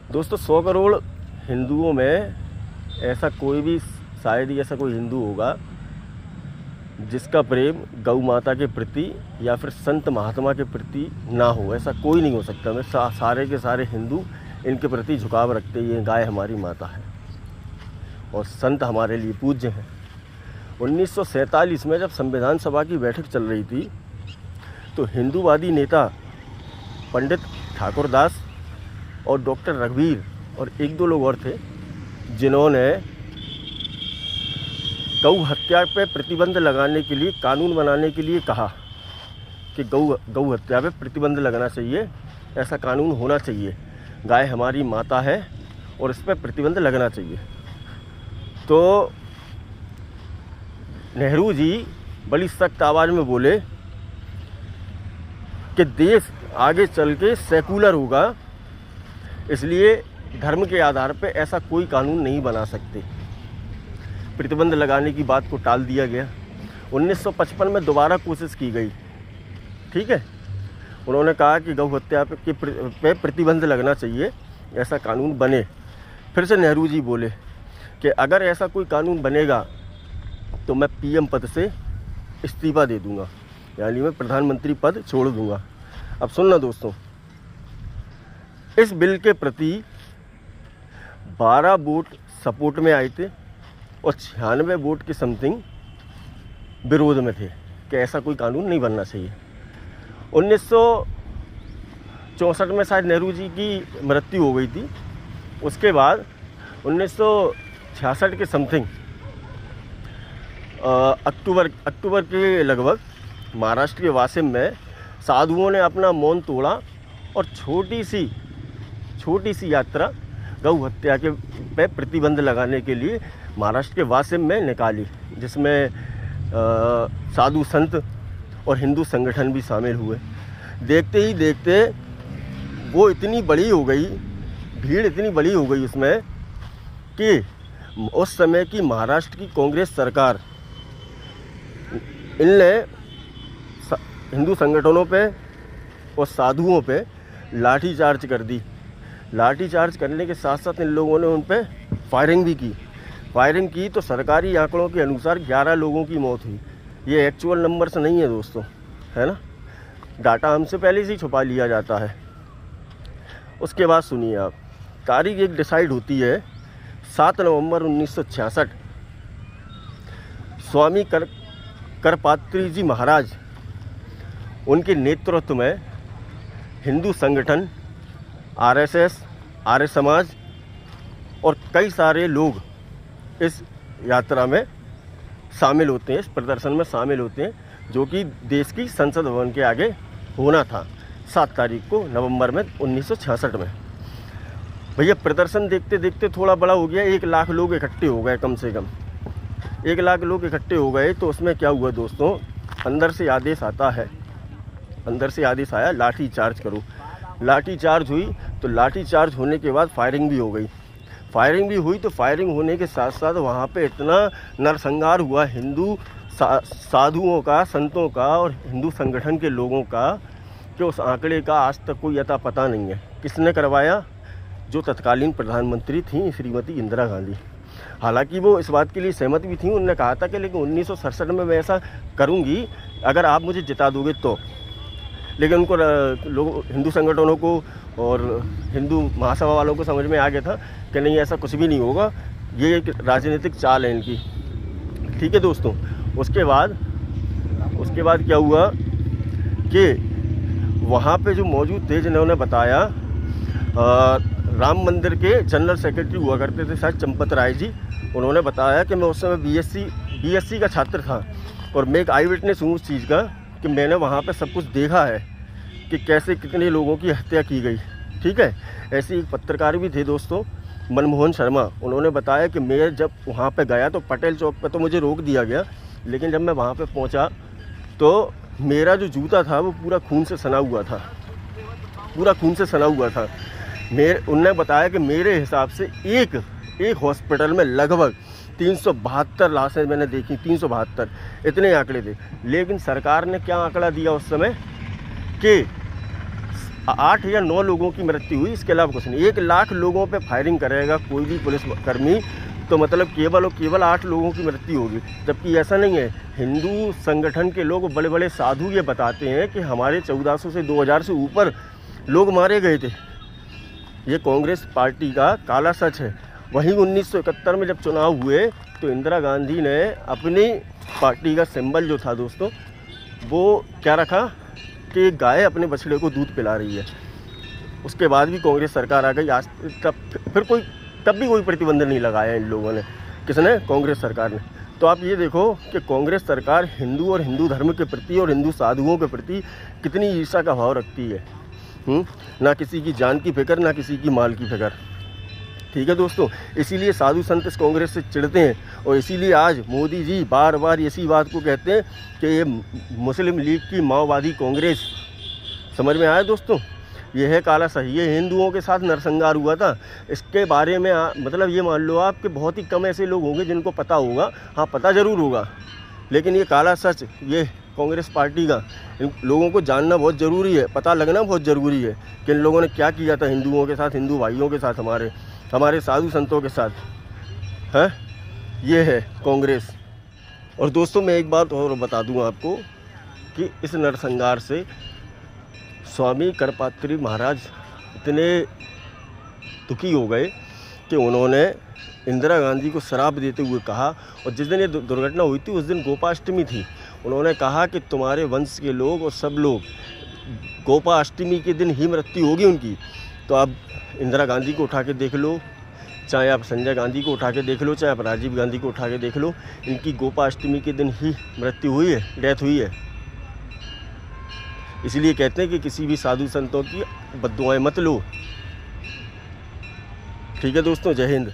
दोस्तों 100 करोड़ हिंदुओं में ऐसा कोई भी, शायद ही ऐसा कोई हिंदू होगा जिसका प्रेम गौ माता के प्रति या फिर संत महात्मा के प्रति ना हो। ऐसा कोई नहीं हो सकता। मैं सारे के सारे हिंदू इनके प्रति झुकाव रखते हैं। ये गाय हमारी माता है और संत हमारे लिए पूज्य हैं। 1947 में जब संविधान सभा की बैठक चल रही थी तो हिंदूवादी नेता पंडित ठाकुरदास और डॉक्टर रघुवीर और एक दो लोग और थे जिन्होंने गौ हत्या पे प्रतिबंध लगाने के लिए, कानून बनाने के लिए कहा कि गौ हत्या पे प्रतिबंध लगना चाहिए, ऐसा कानून होना चाहिए। गाय हमारी माता है और इस पर प्रतिबंध लगना चाहिए। तो नेहरू जी बड़ी सख्त आवाज़ में बोले कि देश आगे चल के सेकुलर होगा, इसलिए धर्म के आधार पे ऐसा कोई कानून नहीं बना सकते। प्रतिबंध लगाने की बात को टाल दिया गया। 1955 में दोबारा कोशिश की गई, ठीक है। उन्होंने कहा कि गौ हत्या पे प्रतिबंध लगना चाहिए, ऐसा कानून बने। फिर से नेहरू जी बोले कि अगर ऐसा कोई कानून बनेगा तो मैं पीएम पद से इस्तीफा दे दूंगा, यानी मैं प्रधानमंत्री पद छोड़ दूंगा। अब सुनना दोस्तों, इस बिल के प्रति 12 वोट सपोर्ट में आए थे और 96 वोट के समथिंग विरोध में थे कि ऐसा कोई कानून नहीं बनना चाहिए। 1964 में शायद नेहरू जी की मृत्यु हो गई थी। उसके बाद 1966 के समथिंग अक्टूबर के लगभग महाराष्ट्र के वाशिम में साधुओं ने अपना मौन तोड़ा और छोटी सी यात्रा गौ हत्या के पे प्रतिबंध लगाने के लिए महाराष्ट्र के वाशिम में निकाली, जिसमें साधु संत और हिंदू संगठन भी शामिल हुए। देखते ही देखते वो इतनी बड़ी हो गई, भीड़ इतनी बड़ी हो गई उसमें कि उस समय की महाराष्ट्र की कांग्रेस सरकार इनने हिंदू संगठनों पे और साधुओं पे लाठीचार्ज कर दी। लाठीचार्ज करने के साथ साथ इन लोगों ने उन पे फायरिंग भी की। फायरिंग की तो सरकारी आंकड़ों के अनुसार 11 लोगों की मौत हुई। ये एक्चुअल नंबर से नहीं है दोस्तों, है ना, डाटा हमसे पहले से ही छुपा लिया जाता है। उसके बाद सुनिए आप, तारीख एक डिसाइड होती है 7 नवंबर 1966। स्वामी करपात्री जी महाराज, उनके नेतृत्व में हिंदू संगठन, आरएसएस, आर्य समाज और कई सारे लोग इस यात्रा में शामिल होते हैं, इस प्रदर्शन में शामिल होते हैं, जो कि देश की संसद भवन के आगे होना था 7 तारीख को नवंबर में 1966 में। भैया प्रदर्शन देखते देखते थोड़ा बड़ा हो गया। 1 लाख लोग इकट्ठे हो गए, कम से कम 1 लाख लोग इकट्ठे हो गए। तो उसमें क्या हुआ दोस्तों, अंदर से आदेश आता है, अंदर से आदेश आया लाठी चार्ज करो। लाठी चार्ज हुई तो लाठी चार्ज होने के बाद फायरिंग भी हो गई। फायरिंग भी हुई तो फायरिंग होने के साथ साथ वहाँ पे इतना नरसंहार हुआ हिंदू साधुओं का, संतों का और हिंदू संगठन के लोगों का कि उस आंकड़े का आज तक कोई अता पता नहीं है। किसने करवाया? जो तत्कालीन प्रधानमंत्री थी श्रीमती इंदिरा गांधी। हालांकि वो इस बात के लिए सहमत भी थी। उन्होंने कहा था कि लेकिन 1967 में मैं ऐसा करूँगी अगर आप मुझे जिता दोगे तो। लेकिन उनको लोग, हिंदू संगठनों को और हिंदू महासभा वालों को समझ में आ गया था कि नहीं, ऐसा कुछ भी नहीं होगा, ये एक राजनीतिक चाल है इनकी। ठीक है दोस्तों। उसके बाद क्या हुआ कि वहाँ पे जो मौजूद थे, जिन्होंने बताया, राम मंदिर के जनरल सेक्रेटरी हुआ करते थे शायद चंपत राय जी। उन्होंने बताया कि मैं उस समय बीएससी का छात्र था और मैं एक आई विटनेस हूँ उस चीज़ का कि मैंने वहाँ पे सब कुछ देखा है कि कैसे कितने लोगों की हत्या की गई। ठीक है। ऐसे एक पत्रकार भी थे दोस्तों, मनमोहन शर्मा। उन्होंने बताया कि मैं जब वहाँ पे गया तो पटेल चौक पे तो मुझे रोक दिया गया, लेकिन जब मैं वहाँ पे पहुँचा तो मेरा जो जूता था वो पूरा खून से सना हुआ था, पूरा खून से सना हुआ था। उनने बताया कि मेरे हिसाब से एक हॉस्पिटल में लगभग 372 लाशें मैंने देखी, 372, इतने आंकड़े थे। लेकिन सरकार ने क्या आंकड़ा दिया उस समय कि 8 या 9 लोगों की मृत्यु हुई, इसके अलावा कुछ नहीं। 1 लाख लोगों पे फायरिंग करेगा कोई भी पुलिसकर्मी तो मतलब केवल और केवल 8 लोगों की मृत्यु होगी, जबकि ऐसा नहीं है। हिंदू संगठन के लोग, बड़े बड़े साधु ये बताते हैं कि हमारे 1400 से 2000 से ऊपर लोग मारे गए थे। ये कांग्रेस पार्टी का काला सच है। वहीं 1971 में जब चुनाव हुए तो इंदिरा गांधी ने अपनी पार्टी का सिंबल जो था दोस्तों, वो क्या रखा कि गाय अपने बछड़े को दूध पिला रही है। उसके बाद भी कांग्रेस सरकार आ गई। आज तब भी कोई प्रतिबंध नहीं लगाया इन लोगों ने। किसने? कांग्रेस सरकार ने। तो आप ये देखो कि कांग्रेस सरकार हिंदू और हिंदू धर्म के प्रति और हिंदू साधुओं के प्रति कितनी ईर्ष्या का भाव रखती है। ना किसी की जान की फिक्र, ना किसी की माल की फिक्र। ठीक है दोस्तों, इसीलिए साधु संत इस कांग्रेस से चिढ़ते हैं और इसीलिए आज मोदी जी बार बार इसी बात को कहते हैं कि ये मुस्लिम लीग की माओवादी कांग्रेस। समझ में आया दोस्तों? ये है काला सही। ये हिंदुओं के साथ नरसंहार हुआ था। इसके बारे में मतलब ये मान लो आप कि बहुत ही कम ऐसे लोग होंगे जिनको पता होगा। हाँ, पता ज़रूर होगा, लेकिन ये काला सच, ये कांग्रेस पार्टी का इन लोगों को जानना बहुत ज़रूरी है, पता लगना बहुत ज़रूरी है कि इन लोगों ने क्या किया था हिंदुओं के साथ, हिंदू भाइयों के साथ, हमारे साधु संतों के साथ है। ये है कांग्रेस। और दोस्तों मैं एक बात और बता दूं आपको कि इस नरसंहार से स्वामी करपात्री महाराज इतने दुखी हो गए कि उन्होंने इंदिरा गांधी को श्राप देते हुए कहा, और जिस दिन ये दुर्घटना हुई थी उस दिन गोपाष्टमी थी, उन्होंने कहा कि तुम्हारे वंश के लोग और सब लोग गोपाष्टमी के दिन ही मृत्यु होगी उनकी। तो आप इंदिरा गांधी को उठा के देख लो, चाहे आप संजय गांधी को उठा के देख लो, चाहे आप राजीव गांधी को उठा के देख लो, इनकी गोपाष्टमी के दिन ही मृत्यु हुई है, डेथ हुई है। इसलिए कहते हैं कि किसी भी साधु संतों की बद्दुआएं मत लो। ठीक है दोस्तों, जय हिंद।